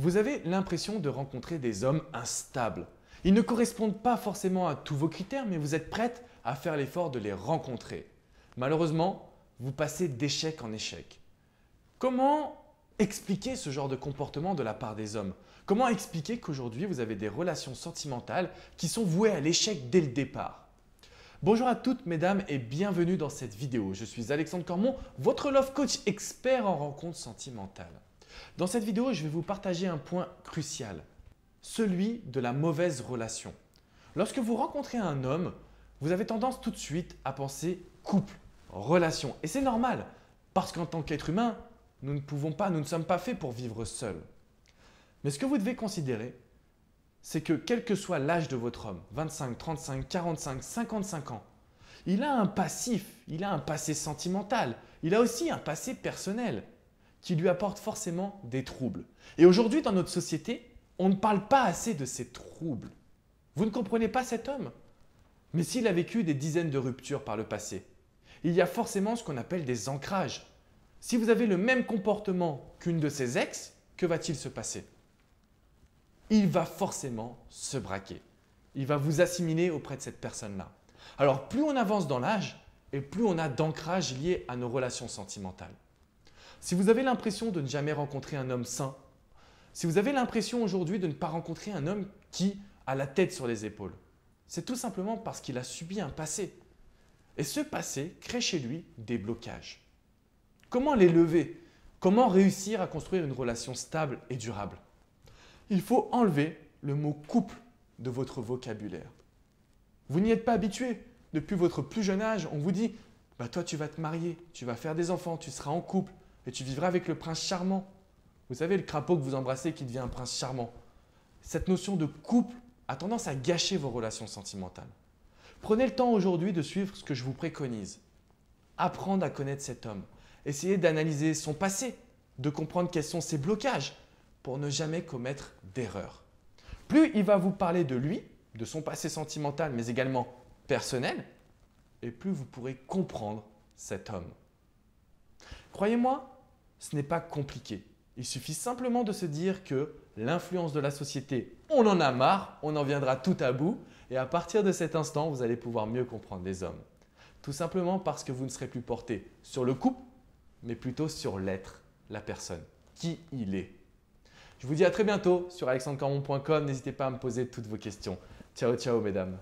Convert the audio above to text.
Vous avez l'impression de rencontrer des hommes instables. Ils ne correspondent pas forcément à tous vos critères, mais vous êtes prête à faire l'effort de les rencontrer. Malheureusement, vous passez d'échec en échec. Comment expliquer ce genre de comportement de la part des hommes? Comment expliquer qu'aujourd'hui vous avez des relations sentimentales qui sont vouées à l'échec dès le départ? Bonjour à toutes mesdames et bienvenue dans cette vidéo. Je suis Alexandre Cormon, votre love coach expert en rencontres sentimentales. Dans cette vidéo, je vais vous partager un point crucial, celui de la mauvaise relation. Lorsque vous rencontrez un homme, vous avez tendance tout de suite à penser couple, relation. Et c'est normal, parce qu'en tant qu'être humain, nous ne sommes pas faits pour vivre seuls. Mais ce que vous devez considérer, c'est que quel que soit l'âge de votre homme, 25, 35, 45, 55 ans, il a un passif, il a un passé sentimental, il a aussi un passé personnel qui lui apporte forcément des troubles. Et aujourd'hui, dans notre société, on ne parle pas assez de ces troubles. Vous ne comprenez pas cet homme? Mais s'il a vécu des dizaines de ruptures par le passé, il y a forcément ce qu'on appelle des ancrages. Si vous avez le même comportement qu'une de ses ex, que va-t-il se passer? Il va forcément se braquer. Il va vous assimiler auprès de cette personne-là. Alors plus on avance dans l'âge et plus on a d'ancrage lié à nos relations sentimentales. Si vous avez l'impression de ne jamais rencontrer un homme sain, si vous avez l'impression aujourd'hui de ne pas rencontrer un homme qui a la tête sur les épaules, c'est tout simplement parce qu'il a subi un passé. Et ce passé crée chez lui des blocages. Comment les lever? Comment réussir à construire une relation stable et durable? Il faut enlever le mot couple de votre vocabulaire. Vous n'y êtes pas habitué. Depuis votre plus jeune âge, on vous dit toi tu vas te marier, tu vas faire des enfants, tu seras en couple et tu vivras avec le prince charmant. Vous savez, le crapaud que vous embrassez qui devient un prince charmant. Cette notion de couple a tendance à gâcher vos relations sentimentales. Prenez le temps aujourd'hui de suivre ce que je vous préconise. Apprendre à connaître cet homme. Essayez d'analyser son passé, de comprendre quels sont ses blocages pour ne jamais commettre d'erreurs. Plus il va vous parler de lui, de son passé sentimental, mais également personnel, et plus vous pourrez comprendre cet homme. Croyez-moi, ce n'est pas compliqué. Il suffit simplement de se dire que l'influence de la société, on en a marre, on en viendra tout à bout et à partir de cet instant, vous allez pouvoir mieux comprendre les hommes. Tout simplement parce que vous ne serez plus porté sur le couple, mais plutôt sur l'être, la personne, qui il est. Je vous dis à très bientôt sur alexandrecormon.com. N'hésitez pas à me poser toutes vos questions. Ciao, ciao mesdames.